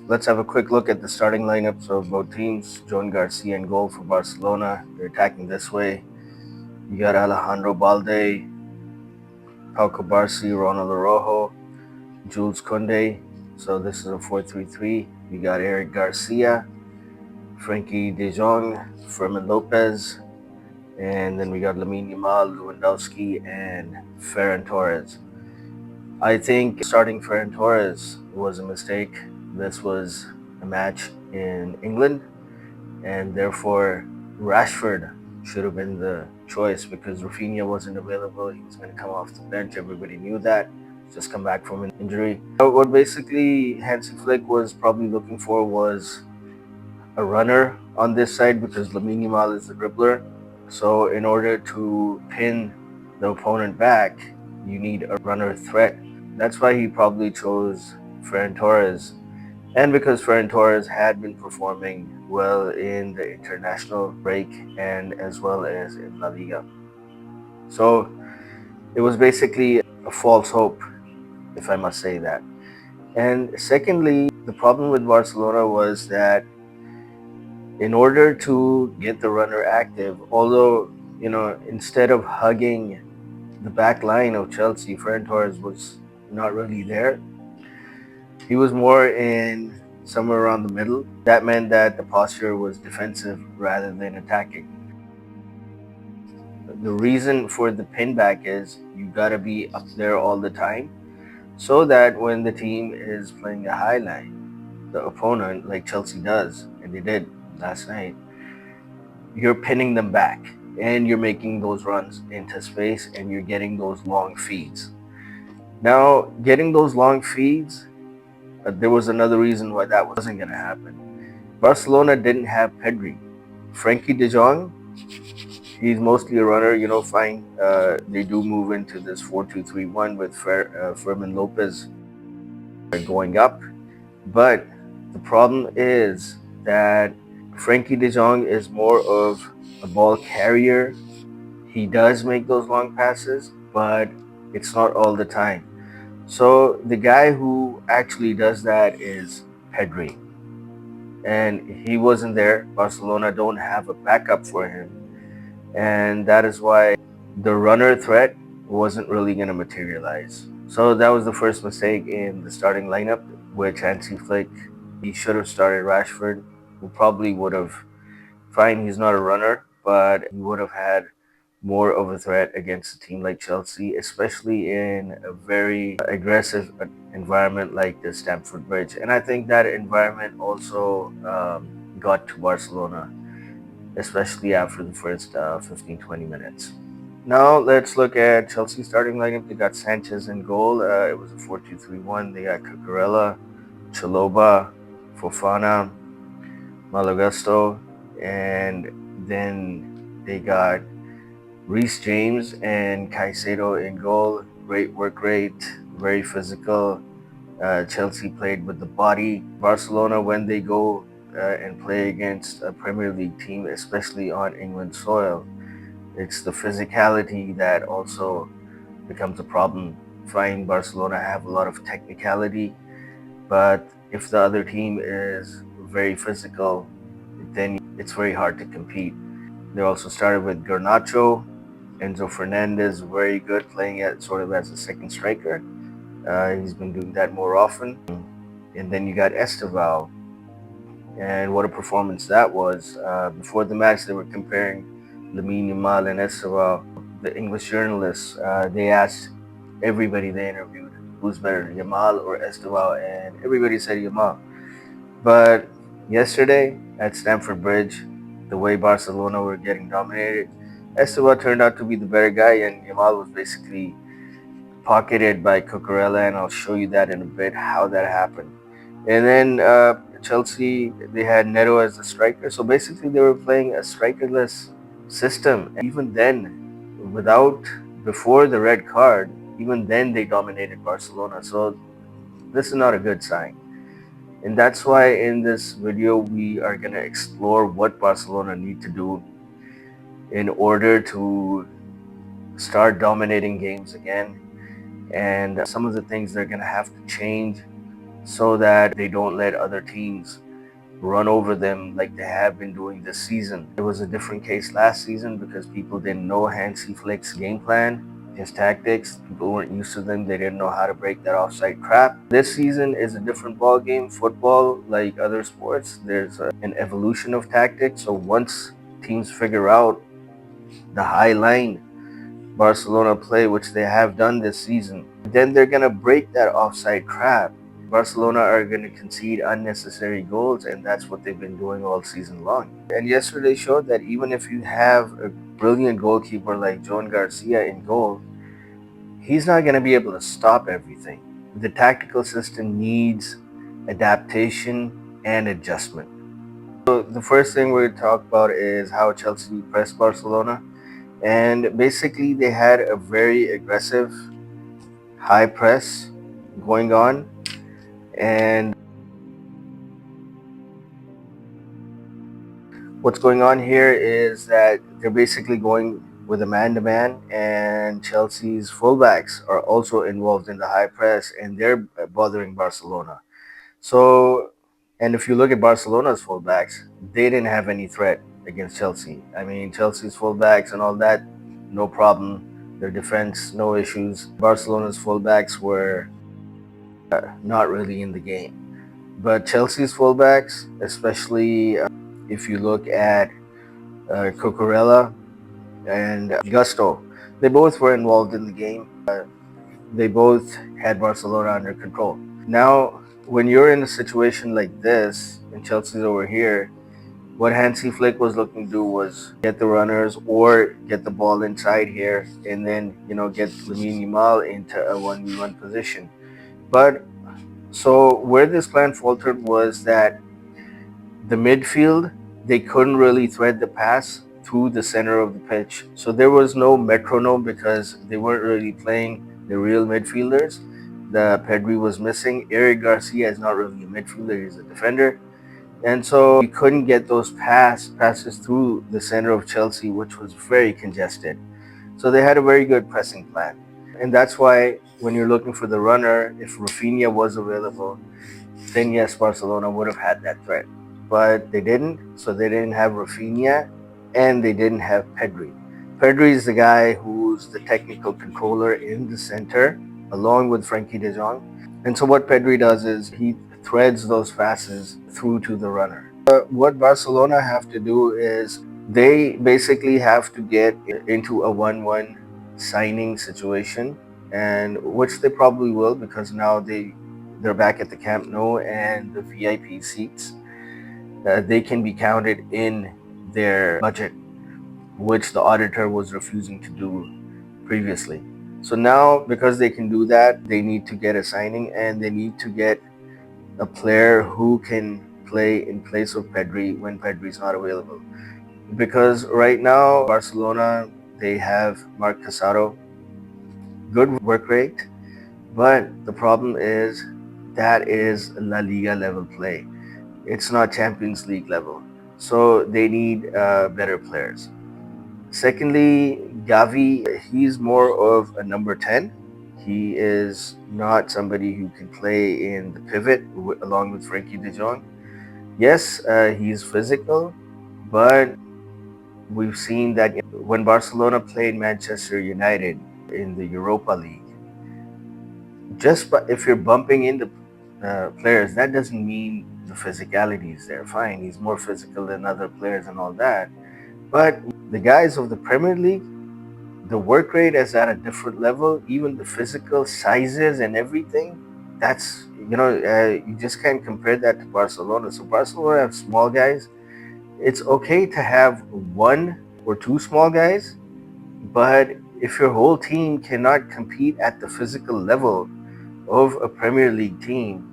Let's have a quick look at the starting lineups of both teams. Joan Garcia in goal for Barcelona. They're attacking this way. You got Alejandro Balde, Pau Cubarsí, Ronald Araujo, Jules Koundé. So this is a 4-3-3. You got Eric Garcia, Frankie de Jong, Fermin Lopez, and then we got Lamine Yamal, Lewandowski, and Ferran Torres. I think starting Ferran Torres was a mistake. This was a match in England, and therefore Rashford should have been the choice because Raphinha wasn't available. He was going to come off the bench. Everybody knew that. Just come back from an injury. What basically Hansi Flick was probably looking for was a runner on this side because Lamine Yamal is the dribbler. So in order to pin the opponent back, you need a runner threat. That's why he probably chose Ferran Torres. And because Ferran Torres had been performing well in the international break and as well as in LaLiga. So it was basically a false hope, if I must say that. And secondly, the problem with Barcelona was that in order to get the runner active, although, instead of hugging the back line of Chelsea, Ferran Torres was not really there. He was more in somewhere around the middle. That meant that the posture was defensive rather than attacking. The reason for the pin back is you gotta be up there all the time so that when the team is playing a high line, the opponent, like Chelsea does, and they did last night, you're pinning them back and you're making those runs into space and you're getting those long feeds. Now, getting those long feeds, there was another reason why that wasn't going to happen. Barcelona didn't have Pedri. Frankie de Jong, he's mostly a runner, fine. They do move into this 4-2-3-1 with Fermin Lopez going up. But the problem is that Frankie de Jong is more of a ball carrier. He does make those long passes, but it's not all the time. So the guy who actually does that is Pedri. And he wasn't there. Barcelona don't have a backup for him. And that is why the runner threat wasn't really going to materialize. So that was the first mistake in the starting lineup, which Hansi Flick, he should have started Rashford, who probably would have, fine, he's not a runner, but he would have had more of a threat against a team like Chelsea, especially in a very aggressive environment like the Stamford Bridge. And I think that environment also got to Barcelona, especially after the first 15-20 minutes. Now let's look at Chelsea starting lineup. They got Sanchez in goal. It was a 4-2-3-1. They got Cucurella, Chalobah, Fofana, Malagusto, and then they got Reece James and Caicedo in goal. Great work rate, very physical. Chelsea played with the body. Barcelona, when they go and play against a Premier League team, especially on England soil, it's the physicality that also becomes a problem. Fine, Barcelona have a lot of technicality, but if the other team is very physical, then it's very hard to compete. They also started with Garnacho. Enzo Fernandez, very good, playing at sort of as a second striker. He's been doing that more often. And then you got Esteval. And what a performance that was. Before the match, they were comparing Lamine Yamal and Esteval. The English journalists, they asked everybody they interviewed, who's better, Yamal or Esteval? And everybody said Yamal. But yesterday at Stamford Bridge, the way Barcelona were getting dominated, Esteval turned out to be the better guy, and Yamal was basically pocketed by Cucurella, and I'll show you that in a bit, how that happened. And then Chelsea, they had Neto as the striker, so basically they were playing a strikerless system. And even then, before the red card, even then they dominated Barcelona, so this is not a good sign. And that's why in this video, we are going to explore what Barcelona need to do in order to start dominating games again, and some of the things they're going to have to change so that they don't let other teams run over them like they have been doing this season. It was a different case last season because people didn't know Hansi Flick's game plan, his tactics. People weren't used to them. They didn't know how to break that offside trap. This season is a different ball game. Football, like other sports, there's an evolution of tactics. So once teams figure out the high line Barcelona play, which they have done this season, then they're going to break that offside trap. Barcelona are going to concede unnecessary goals, and that's what they've been doing all season long. And yesterday showed that even if you have a brilliant goalkeeper like Joan Garcia in goal, he's not going to be able to stop everything. The tactical system needs adaptation and adjustment. So the first thing we're going to talk about is how Chelsea pressed Barcelona. And basically, they had a very aggressive high press going on. And what's going on here is that they're basically going with a man-to-man, and Chelsea's fullbacks are also involved in the high press, and they're bothering Barcelona. So, and if you look at Barcelona's fullbacks, they didn't have any threat against Chelsea. I mean, Chelsea's fullbacks and all that, no problem. Their defense, no issues. Barcelona's fullbacks were not really in the game. But Chelsea's fullbacks, especially if you look at Cucurella and Gusto, they both were involved in the game. They both had Barcelona under control. Now, when you're in a situation like this, and Chelsea's over here, what Hansi Flick was looking to do was get the runners or get the ball inside here, and then get Lamine Yamal into a 1v1 position. But so where this plan faltered was that the midfield, they couldn't really thread the pass through the center of the pitch. So there was no metronome because they weren't really playing the real midfielders. The Pedri was missing. Eric Garcia is not really a midfielder, he's a defender. And so you couldn't get those passes through the center of Chelsea, which was very congested. So they had a very good pressing plan. And that's why when you're looking for the runner, if Raphinha was available, then yes, Barcelona would have had that threat. But they didn't, so they didn't have Raphinha, and they didn't have Pedri. Pedri is the guy who's the technical controller in the center, along with Frenkie de Jong. And so what Pedri does is he threads those passes through to the runner. What Barcelona have to do is they basically have to get into a 1-1 signing situation, and which they probably will because now they're back at the Camp Nou, and the VIP seats they can be counted in their budget, which the auditor was refusing to do previously. So now, because they can do that, they need to get a signing, and they need to get a player who can play in place of Pedri when Pedri's not available. Because right now, Barcelona, they have Marc Casado, good work rate, but the problem is that is LaLiga level play. It's not Champions League level. So they need better players. Secondly, Gavi, he's more of a number 10. He is not somebody who can play in the pivot along with Frenkie de Jong. Yes, he's physical, but we've seen that when Barcelona played Manchester United in the Europa League, just if you're bumping into players, that doesn't mean the physicality is there. Fine, he's more physical than other players and all that. But the guys of the Premier League, the work rate is at a different level. Even the physical sizes and everything, that's, you just can't compare that to Barcelona. So Barcelona have small guys. It's okay to have one or two small guys, but if your whole team cannot compete at the physical level of a Premier League team,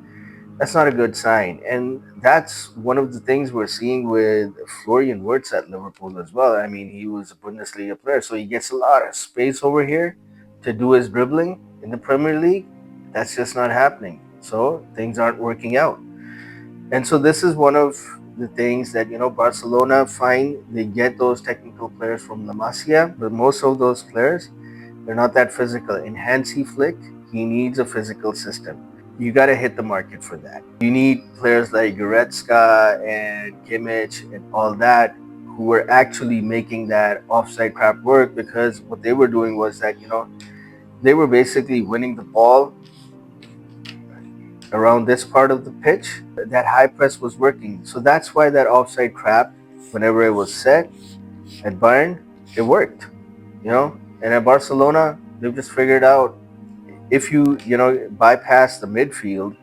that's not a good sign. And that's one of the things we're seeing with Florian Wirtz at Liverpool as well. I mean, he was a Bundesliga player, so he gets a lot of space over here to do his dribbling. In the Premier League, that's just not happening. So things aren't working out. And so this is one of the things that, Barcelona find. They get those technical players from La Masia, but most of those players, they're not that physical. In Hansi Flick, he needs a physical system. You got to hit the market for that. You need players like Goretzka and Kimmich and all that who were actually making that offside crap work, because what they were doing was that, they were basically winning the ball around this part of the pitch. That high press was working. So that's why that offside crap, whenever it was set at Bayern, it worked, And at Barcelona, they've just figured out, if you bypass the midfield,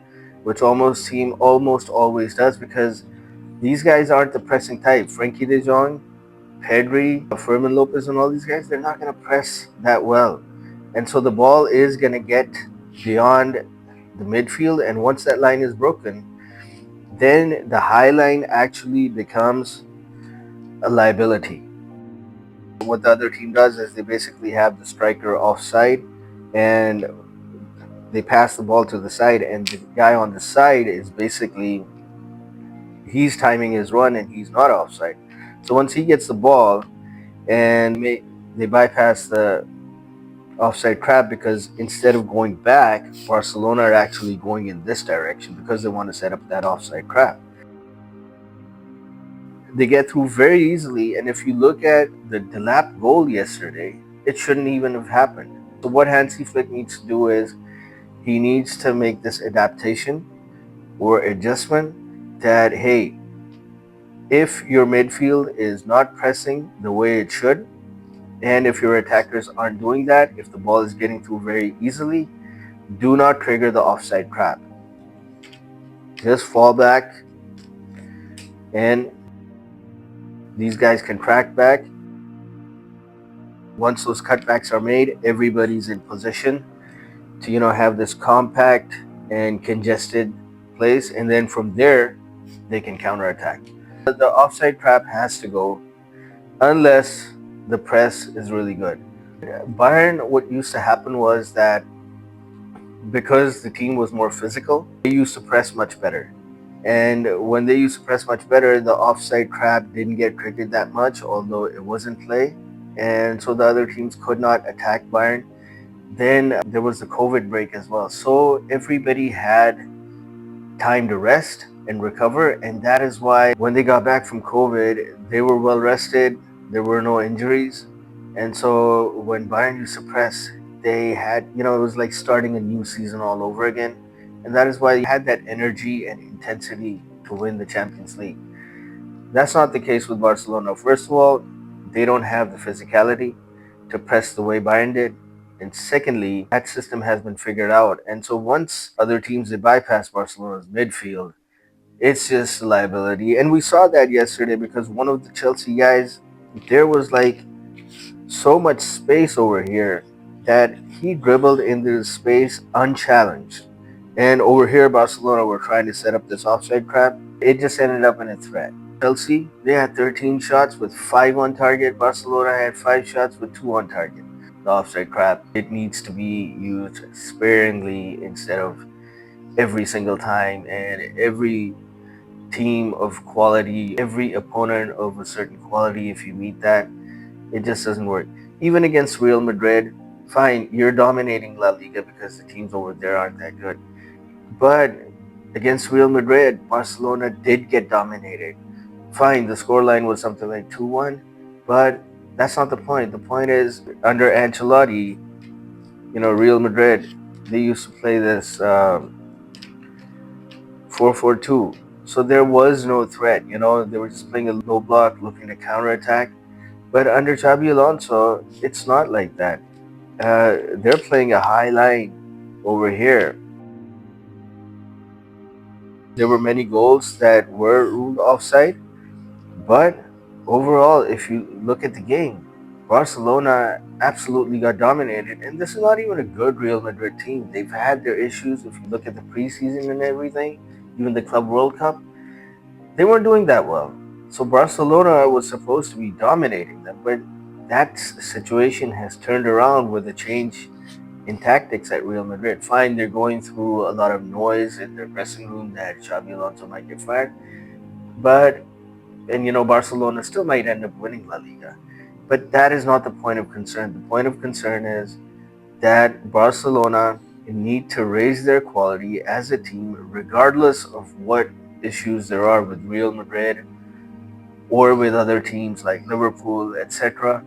which almost team almost always does, because these guys aren't the pressing type. Frankie De Jong, Pedri, Fermin Lopez, and all these guys, they're not going to press that well. And so the ball is going to get beyond the midfield, and once that line is broken, then the high line actually becomes a liability. What the other team does is they basically have the striker offside, and they pass the ball to the side, and the guy on the side is basically, he's timing his run and he's not offside. So once he gets the ball, and they bypass the offside crap, because instead of going back, Barcelona are actually going in this direction because they want to set up that offside crap. They get through very easily, and if you look at the Delap goal yesterday, it shouldn't even have happened. So what Hansi Flick needs to do is he needs to make this adaptation or adjustment that, hey, if your midfield is not pressing the way it should, and if your attackers aren't doing that, if the ball is getting through very easily, do not trigger the offside trap. Just fall back, and these guys can track back. Once those cutbacks are made, everybody's in position to have this compact and congested place, and then from there they can counterattack. The offside trap has to go unless the press is really good. Bayern, what used to happen was that because the team was more physical, they used to press much better. And when they used to press much better, the offside trap didn't get triggered that much, although it was in play. And so the other teams could not attack Bayern. Then there was the COVID break as well. So everybody had time to rest and recover. And that is why when they got back from COVID, they were well rested. There were no injuries. And so when Bayern used to press, they had, it was like starting a new season all over again. And that is why they had that energy and intensity to win the Champions League. That's not the case with Barcelona. First of all, they don't have the physicality to press the way Bayern did. And secondly, that system has been figured out. And so once other teams, they bypass Barcelona's midfield, it's just a liability. And we saw that yesterday, because one of the Chelsea guys, there was like so much space over here that he dribbled into the space unchallenged. And over here, Barcelona were trying to set up this offside trap. It just ended up in a threat. Chelsea, they had 13 shots with 5 on target. Barcelona had 5 shots with 2 on target. The offside trap, it needs to be used sparingly instead of every single time. And every team of quality, every opponent of a certain quality, if you meet that, it just doesn't work. Even against Real Madrid, fine, you're dominating La Liga because the teams over there aren't that good. But against Real Madrid, Barcelona did get dominated. Fine, the scoreline was something like 2-1, but that's not the point. The point is, under Ancelotti, Real Madrid, they used to play this 4-4-2. So there was no threat. They were just playing a low block, looking to counterattack. But under Xabi Alonso, it's not like that. They're playing a high line over here. There were many goals that were ruled offside, but overall, if you look at the game, Barcelona absolutely got dominated, and this is not even a good Real Madrid team. They've had their issues. If you look at the preseason and everything, even the Club World Cup, they weren't doing that well. So Barcelona was supposed to be dominating them, but that situation has turned around with a change in tactics at Real Madrid. Fine, they're going through a lot of noise in their dressing room that Xabi Alonso might get fired, but Barcelona still might end up winning La Liga. But that is not the point of concern. The point of concern is that Barcelona need to raise their quality as a team, regardless of what issues there are with Real Madrid or with other teams like Liverpool, etc.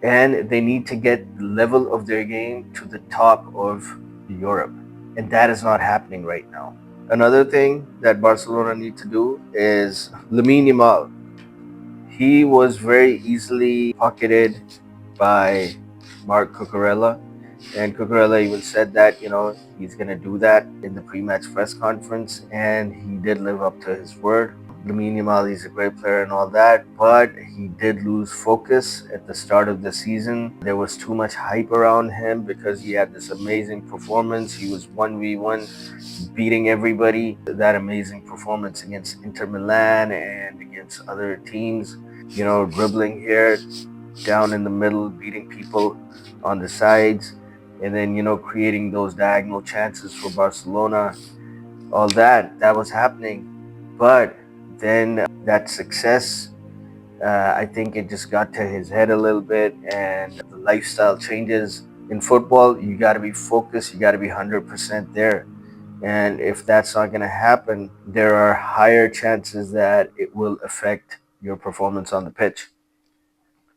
And they need to get the level of their game to the top of Europe. And that is not happening right now. Another thing that Barcelona need to do is Lamine Yamal. He was very easily pocketed by Mark Cucurella. And Cucurella even said that, he's going to do that in the pre-match press conference. And he did live up to his word. Lamine Yamal is a great player and all that, but he did lose focus at the start of the season. There was too much hype around him because he had this amazing performance. He was 1v1 beating everybody. That amazing performance against Inter Milan and against other teams, dribbling here, down in the middle, beating people on the sides, and then, creating those diagonal chances for Barcelona. All that was happening. But then that success, I think it just got to his head a little bit, and the lifestyle changes. In football, you got to be focused, you got to be 100% there. And if that's not going to happen, there are higher chances that it will affect your performance on the pitch.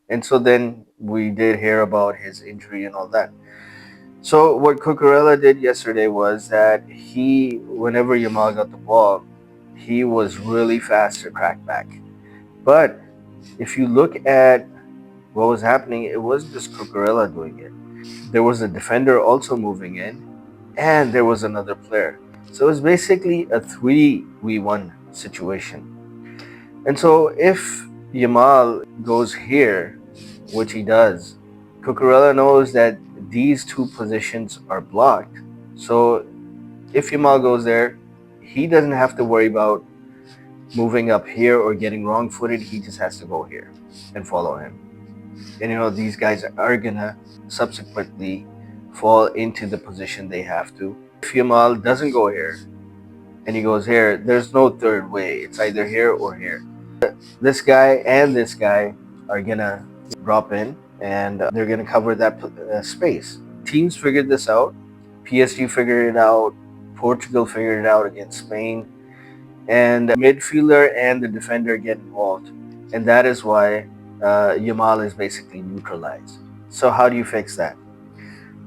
And so then we did hear about his injury and all that. So what Cucurella did yesterday was that whenever Yamal got the ball, he was really fast to crack back. But if you look at what was happening, it wasn't just Cucurella doing it. There was a defender also moving in, and there was another player. So it was basically a 3v1 situation. And so if Yamal goes here, which he does, Cucurella knows that these two positions are blocked. So if Yamal goes there, he doesn't have to worry about moving up here or getting wrong-footed. He just has to go here and follow him. And these guys are gonna subsequently fall into the position they have to. If Yamal doesn't go here and he goes here, there's no third way. It's either here or here. This guy and this guy are gonna drop in, and they're gonna cover that space. Teams figured this out. PSG figured it out. Portugal figured it out against Spain. And the midfielder and the defender get involved. And that is why Yamal is basically neutralized. So how do you fix that?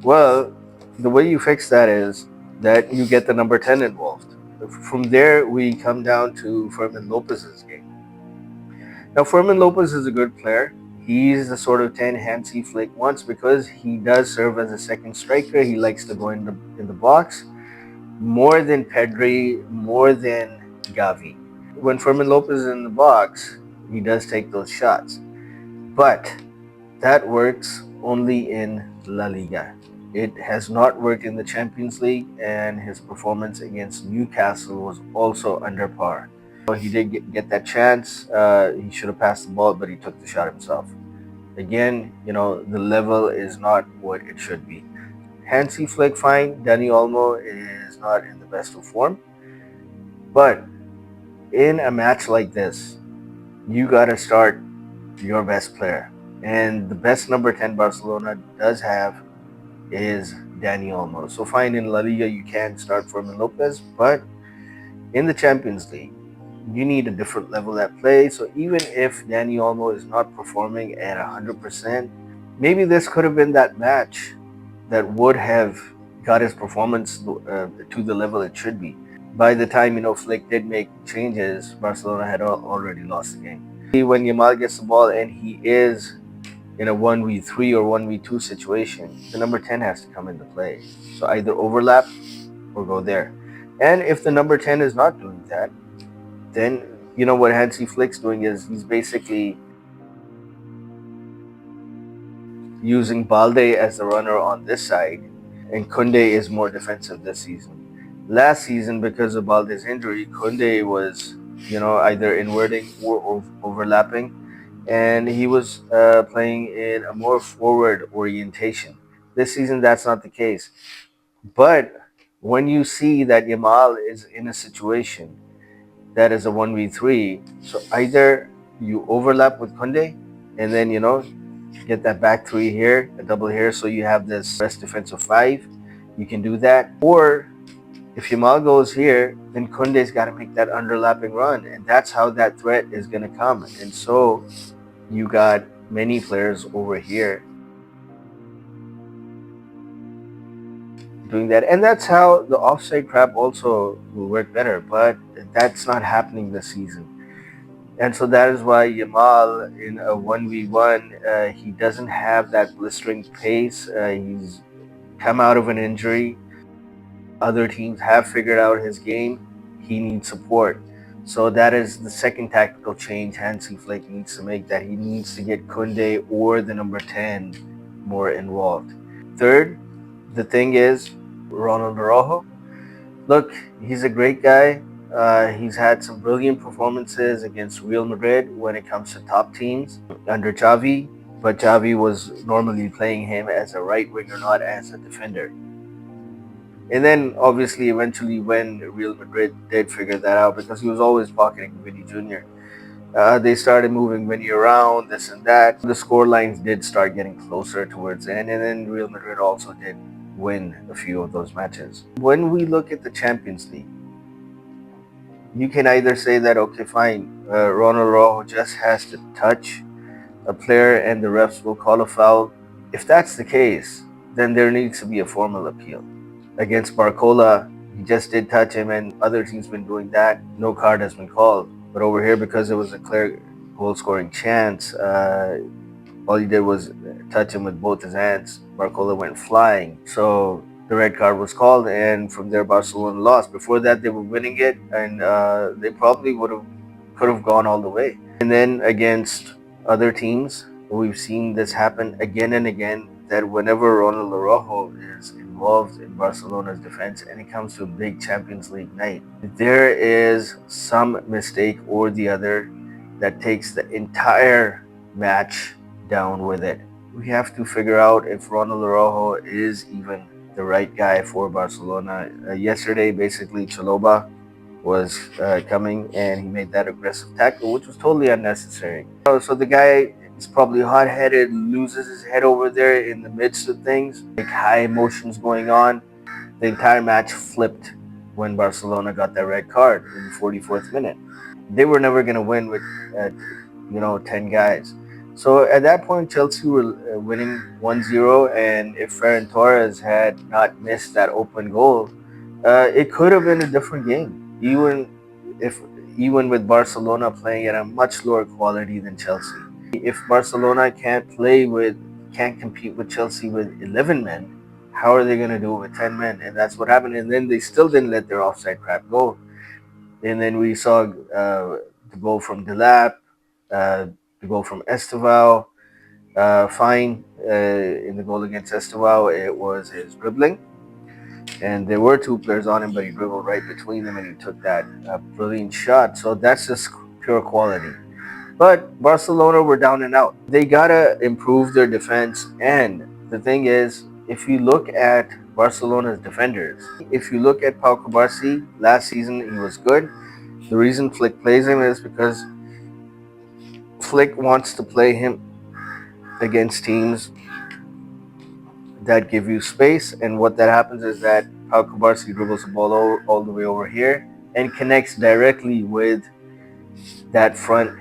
Well, the way you fix that is that you get the number 10 involved. From there, we come down to Fermin Lopez's game. Now, Fermin Lopez is a good player. He's the sort of 10 Hansi Flick wants because he does serve as a second striker. He likes to go in the box more than Pedri, more than Gavi. When Fermin Lopez is in the box, he does take those shots. But that works only in LaLiga. It has not worked in the Champions League, and his performance against Newcastle was also under par. He did get that chance. He should have passed the ball, but he took the shot himself. Again, the level is not what it should be. Hansi Flick, fine. Dani Olmo is not in the best of form. But in a match like this, you got to start your best player. And the best number 10 Barcelona does have is Dani Olmo. So fine, in La Liga you can start Fermin Lopez, but in the Champions League, you need a different level at play. So even if Dani Olmo is not performing at 100%, maybe this could have been that match that would have got his performance to the level it should be. By the time, Flick did make changes, Barcelona had already lost the game. When Yamal gets the ball and he is in a 1v3 or 1v2 situation, the number 10 has to come into play. So either overlap or go there. And if the number 10 is not doing that, then what Hansi Flick's doing is he's basically using Balde as the runner on this side, and Koundé is more defensive this season. Last season, because of Balde's injury, Koundé was, either inverting or overlapping, and he was playing in a more forward orientation. This season, that's not the case. But when you see that Yamal is in a situation that is a 1v3, so either you overlap with Koundé and then, get that back three here, a double here, so you have this best defensive five, you can do that. Or if Yamal goes here, then Kunde's got to make that underlapping run, and that's how that threat is going to come. And so you got many players over here doing that, and that's how the offside trap also will work better. But that's not happening this season, and so that is why Yamal in a 1v1, he doesn't have that blistering pace. He's come out of an injury. Other teams have figured out his game. He needs support. So that is the second tactical change Hansi Flick needs to make, that he needs to get Kunde or the number 10 more involved. Third, the thing is, Ronald Araujo. Look, he's a great guy. He's had some brilliant performances against Real Madrid when it comes to top teams under Xavi, but Xavi was normally playing him as a right winger, not as a defender. And then, obviously, eventually, when Real Madrid did figure that out, because he was always pocketing Vinny Jr., they started moving Vinny around, this and that. The score lines did start getting closer towards the end, and then Real Madrid also did win a few of those matches. When we look at the Champions League, you can either say that, okay, fine, Ronald Araujo just has to touch a player and the refs will call a foul. If that's the case, then there needs to be a formal appeal. Against Barcola, he just did touch him, and other teams been doing that. No card has been called. But over here, because it was a clear goal-scoring chance, all he did was touch him with both his hands. Barcola went flying. So the red card was called, and from there, Barcelona lost. Before that, they were winning it, and they probably could have gone all the way. And then against other teams, we've seen this happen again and again, that whenever Ronald Araujo is involved in Barcelona's defense and it comes to a big Champions League night, there is some mistake or the other that takes the entire match down with it. We have to figure out if Ronald Araujo is even the right guy for Barcelona. Yesterday, basically, Chaloba was coming and he made that aggressive tackle, which was totally unnecessary. So the guy is probably hot-headed, loses his head over there in the midst of things, like high emotions going on. The entire match flipped when Barcelona got that red card in the 44th minute. They were never going to win with 10 guys. So at that point, Chelsea were winning 1-0, and if Ferran Torres had not missed that open goal, it could have been a different game. Even with Barcelona playing at a much lower quality than Chelsea. If Barcelona can't compete with Chelsea with 11 men, how are they going to do it with 10 men? And that's what happened. And then they still didn't let their offside trap go. And then we saw the goal from Delap, the goal from Esteval. Fine, in the goal against Esteval, it was his dribbling. And there were two players on him, but he dribbled right between them and he took that brilliant shot. So that's just pure quality. But Barcelona were down and out. They gotta improve their defense. And the thing is, if you look at Barcelona's defenders, if you look at Pau Cubarsí, last season he was good. The reason Flick plays him is because Flick wants to play him against teams that give you space, and what that happens is that Pau Cubarsí dribbles the ball all the way over here and connects directly with that front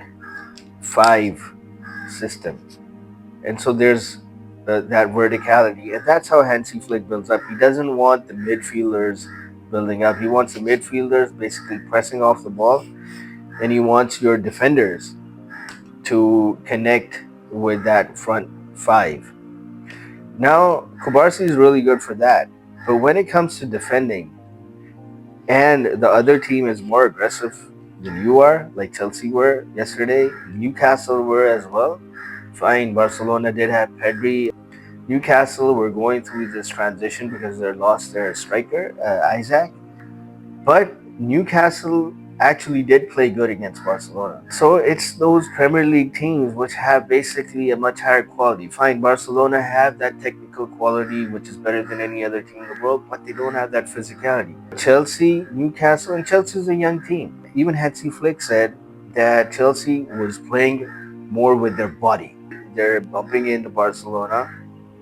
five system. And so there's that verticality, and that's how Hansi Flick builds up. He doesn't want the midfielders building up. He wants the midfielders basically pressing off the ball, and he wants your defenders to connect with that front five. Now, Cubarsí is really good for that. But when it comes to defending, and the other team is more aggressive than you are, like Chelsea were yesterday, Newcastle were as well. Fine, Barcelona did have Pedri. Newcastle were going through this transition because they lost their striker, Isaac. But Newcastle actually did play good against Barcelona. So it's those Premier League teams which have basically a much higher quality. Fine, Barcelona have that technical quality which is better than any other team in the world, but they don't have that physicality. Chelsea, Newcastle, and Chelsea is a young team. Even Hansi Flick said that Chelsea was playing more with their body. They're bumping into Barcelona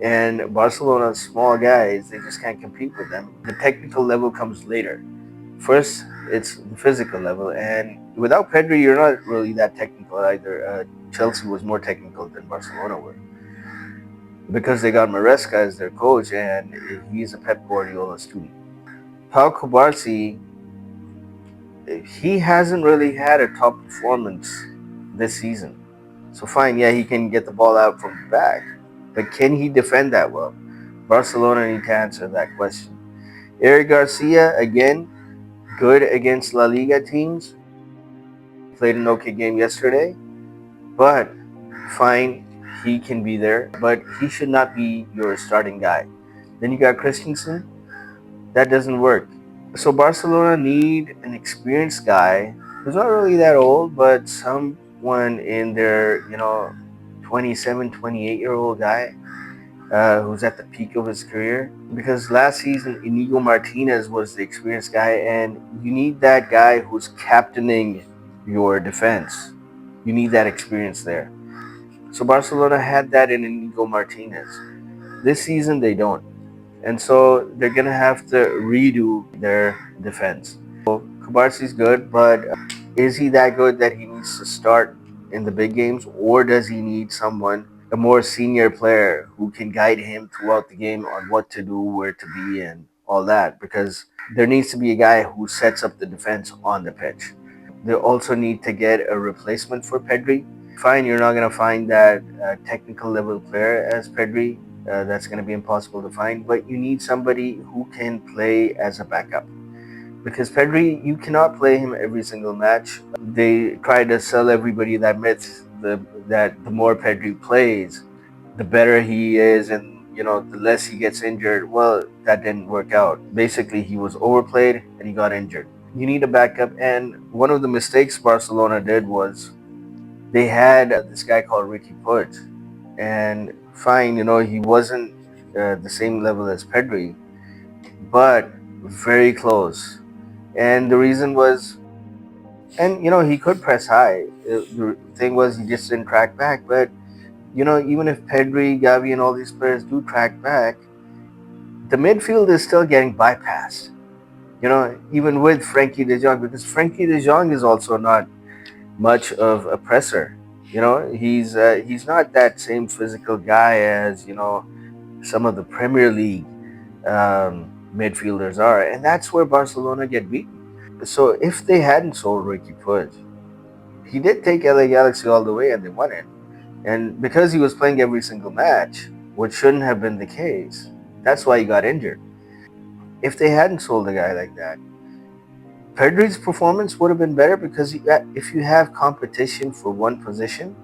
And Barcelona's small guys, they just can't compete with them. The technical level comes later. First, it's the physical level, and without Pedri, you're not really that technical either. Chelsea was more technical than Barcelona were because they got Maresca as their coach, and he's a Pep Guardiola student. Pau Kubarsi, he hasn't really had a top performance this season. So fine, yeah, he can get the ball out from the back, but can he defend that well? Barcelona need to answer that question. Eric Garcia, again, good against La Liga teams. Played an okay game yesterday, but fine, he can be there, but he should not be your starting guy. Then you got Christensen, that doesn't work. So Barcelona need an experienced guy who's not really that old, but someone in their, 27, 28-year-old guy who's at the peak of his career. Because last season, Inigo Martinez was the experienced guy, and you need that guy who's captaining your defense. You need that experience there. So Barcelona had that in Inigo Martinez. This season, they don't. And so they're going to have to redo their defense. So Kubarsi's good, but is he that good that he needs to start in the big games, or does he need someone, a more senior player, who can guide him throughout the game on what to do, where to be, and all that? Because there needs to be a guy who sets up the defense on the pitch. They also need to get a replacement for Pedri. Fine, you're not going to find that technical level player as Pedri. That's going to be impossible to find, but you need somebody who can play as a backup. Because Pedri, you cannot play him every single match. They try to sell everybody that myth that the more Pedri plays, the better he is, and the less he gets injured. Well, that didn't work out. Basically, he was overplayed and he got injured. You need a backup, and one of the mistakes Barcelona did was they had this guy called Riqui Puig, and fine, he wasn't the same level as Pedri, but very close. And the reason was, and he could press high. The thing was, he just didn't track back. But even if Pedri, Gavi, and all these players do track back, the midfield is still getting bypassed. Even with Frankie De Jong, because Frankie De Jong is also not much of a presser. He's not that same physical guy as some of the Premier League midfielders are, and that's where Barcelona get beaten. So if they hadn't sold Riqui Puig, he did take LA Galaxy all the way and they won it. And because he was playing every single match, which shouldn't have been the case, that's why he got injured. If they hadn't sold a guy like that, Pedri's performance would have been better, because if you have competition for one position,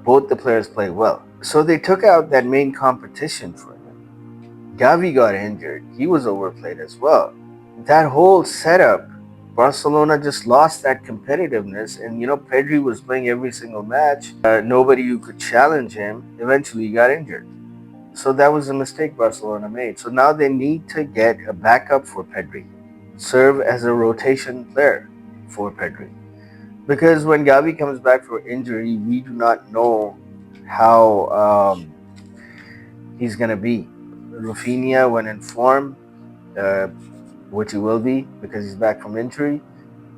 both the players play well. So they took out that main competition for him. Gavi got injured. He was overplayed as well. That whole setup, Barcelona just lost that competitiveness, and Pedri was playing every single match. Nobody who could challenge him. Eventually, he got injured. So that was a mistake Barcelona made. So now they need to get a backup for Pedri, serve as a rotation player for Pedri. Because when Gavi comes back for injury, we do not know how he's going to be. Raphinha, when in form, which he will be because he's back from injury,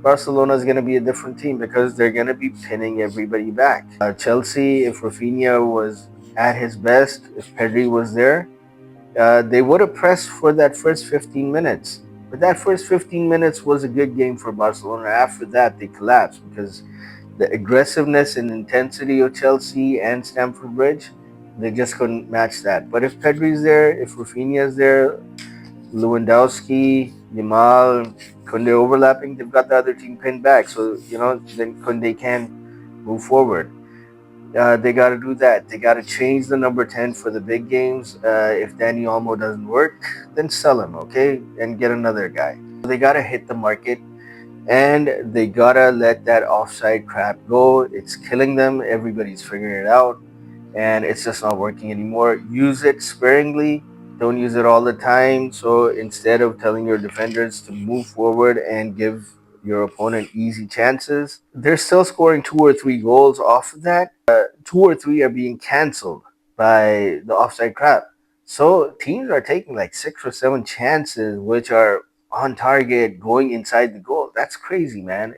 Barcelona is going to be a different team because they're going to be pinning everybody back. Chelsea, if Raphinha was at his best, if Pedri was there, they would have pressed for that first 15 minutes. But that first 15 minutes was a good game for Barcelona. After that, they collapsed because the aggressiveness and intensity of Chelsea and Stamford Bridge, they just couldn't match that. But if Pedri's there, if Raphinha's there, Lewandowski, Yamal, Kunde overlapping, they've got the other team pinned back. So, then Kunde can move forward. They got to do that. They got to change the number 10 for the big games. If Dani Olmo doesn't work, then sell him, okay? And get another guy. They got to hit the market, and they got to let that offside crap go. It's killing them. Everybody's figuring it out, and it's just not working anymore. Use it sparingly. Don't use it all the time. So instead of telling your defenders to move forward and give your opponent easy chances, they're still scoring 2 or 3 goals off of that. 2 or 3 are being cancelled by the offside trap. So teams are taking like 6 or 7 chances, which are on target, going inside the goal. That's crazy, man.